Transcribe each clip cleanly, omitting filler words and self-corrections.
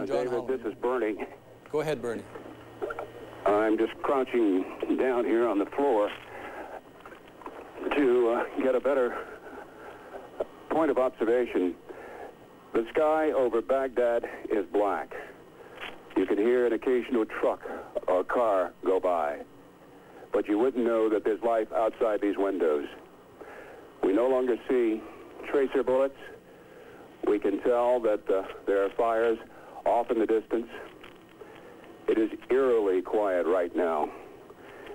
John David, Holliman. this is Bernie. Go ahead, Bernie. I'm just crouching down here on the floor to get a better point of observation. The sky over Baghdad is black. You can hear an occasional truck or car go by, but you wouldn't know that there's life outside these windows. We no longer see tracer bullets. We can tell that there are fires off in the distance. It is eerily quiet right now.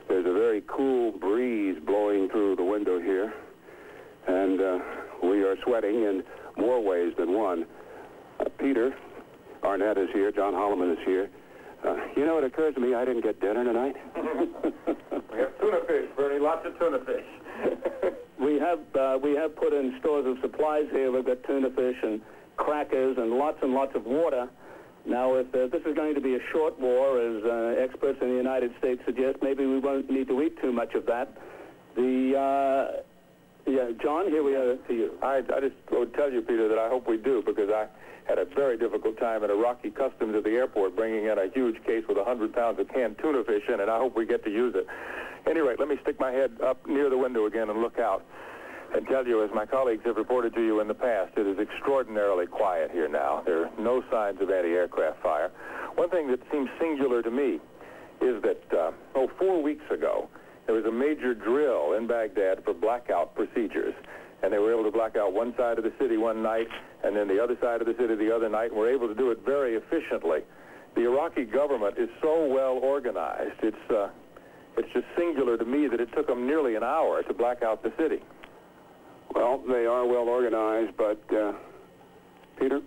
There's a very cool breeze blowing through the window here, and we are sweating in more ways than one. Peter Arnett is here. John Holliman is here. You know, it occurs to me I didn't get dinner tonight. We have tuna fish, Bernie, lots of tuna fish. We have put in stores of supplies here. We've got tuna fish and crackers and lots of water. Now, if this is going to be a short war, as experts in the United States suggest, maybe we won't need to eat too much of that. John, here we are to you. I just would tell you, Peter, that I hope we do, because I had a very difficult time at Iraqi customs at the airport bringing in a huge case with 100 pounds of canned tuna fish in it. I hope we get to use it. At any rate, let me stick my head up near the window again and look out and tell you, as my colleagues have reported to you in the past, it is extraordinarily quiet here now. There are no signs of anti-aircraft fire. One thing that seems singular to me is that, 4 weeks ago, there was a major drill in Baghdad for blackout procedures. And they were able to black out one side of the city one night and then the other side of the city the other night, and were able to do it very efficiently. The Iraqi government is so well organized. It's just singular to me that it took them nearly an hour to black out the city. Well, they are well organized, but Peter?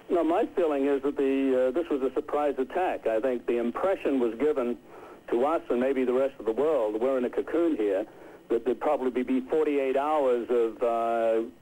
No, my feeling is that this was a surprise attack. I think the impression was given to us and maybe the rest of the world, we're in a cocoon here, that there'd probably be 48 hours of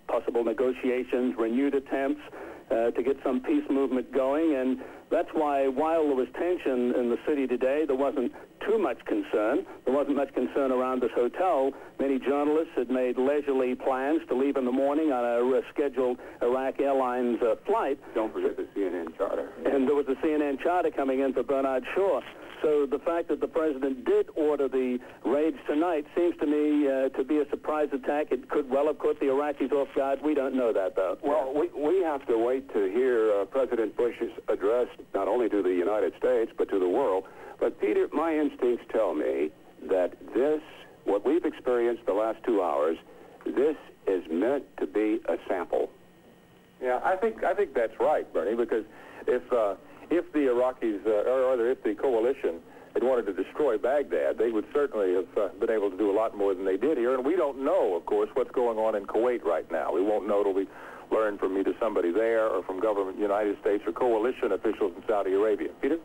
possible negotiations, renewed attempts to get some peace movement going. And that's why, while there was tension in the city today, there wasn't too much concern. There wasn't much concern around this hotel. Many journalists had made leisurely plans to leave in the morning on a scheduled Iraq Airlines flight. Don't forget the CNN charter. And there was a CNN charter coming in for Bernard Shaw. So the fact that the president did order the raids tonight seems to me to be a surprise attack. It could well have caught the Iraqis off guard. We don't know that, though. Well, we have to wait to hear President Bush's address, not only to the United States, but to the world. But, Peter, my instincts tell me that this, what we've experienced the last 2 hours, this is meant to be a sample. Yeah, I think that's right, Bernie, because if the Iraqis, or rather if the coalition had wanted to destroy Baghdad, they would certainly have been able to do a lot more than they did here. And we don't know, of course, what's going on in Kuwait right now. We won't know till we learn from either somebody there or from government United States or coalition officials in Saudi Arabia. Peter?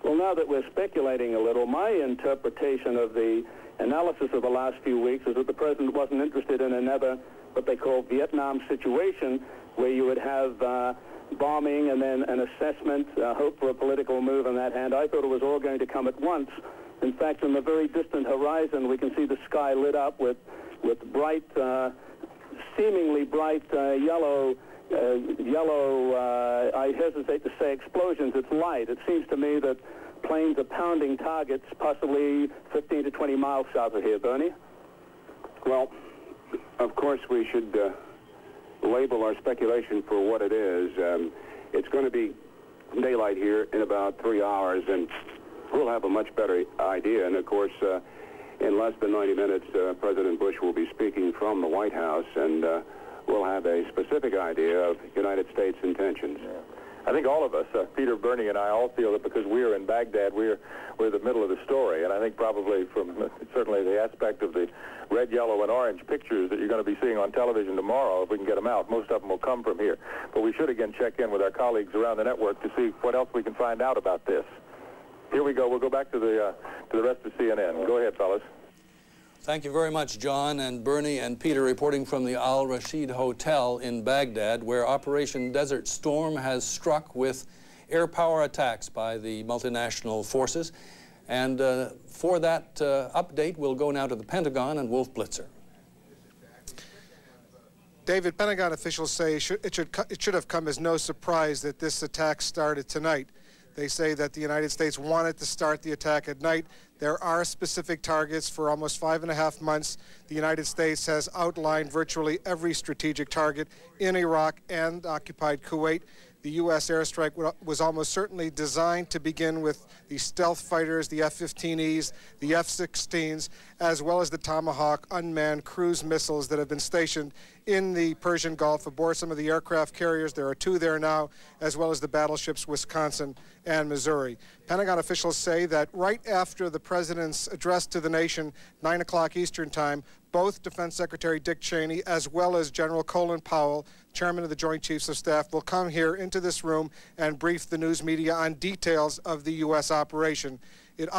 Well, now that we're speculating a little, my interpretation of the analysis of the last few weeks is that the president wasn't interested in another, what they call Vietnam situation, where you would have bombing and then an assessment, hope for a political move on that hand. I thought it was all going to come at once. In fact, in the very distant horizon, we can see the sky lit up with bright, seemingly bright yellow, I hesitate to say explosions. It's light. It seems to me that planes are pounding targets possibly 15 to 20 miles south of here. Bernie? Well, of course we should label our speculation for what it is. It's going to be daylight here in about 3 hours, and we'll have a much better idea. And, of course, in less than 90 minutes, President Bush will be speaking from the White House, and we'll have a specific idea of United States intentions. Yeah. I think all of us, Peter, Bernie, and I all feel that because we are in Baghdad, we're the middle of the story. And I think probably from certainly the aspect of the red, yellow, and orange pictures that you're going to be seeing on television tomorrow, if we can get them out, most of them will come from here. But we should again check in with our colleagues around the network to see what else we can find out about this. Here we go. We'll go back to the rest of CNN. Go ahead, fellas. Thank you very much, John and Bernie and Peter, reporting from the Al Rashid Hotel in Baghdad, where Operation Desert Storm has struck with air power attacks by the multinational forces. And for that update, we'll go now to the Pentagon and Wolf Blitzer. David, Pentagon officials say it should have come as no surprise that this attack started tonight. They say that the United States wanted to start the attack at night. There are specific targets. For almost 5.5 months, the United States has outlined virtually every strategic target in Iraq and occupied Kuwait. The U.S. airstrike was almost certainly designed to begin with the stealth fighters, the F-15Es, the F-16s, as well as the Tomahawk unmanned cruise missiles that have been stationed in the Persian Gulf aboard some of the aircraft carriers. There are 2 there now, as well as the battleships Wisconsin and Missouri. Pentagon officials say that right after the president's address to the nation, 9 o'clock Eastern time, both Defense Secretary Dick Cheney as well as General Colin Powell, Chairman of the Joint Chiefs of Staff, will come here into this room and brief the news media on details of the U.S. operation. It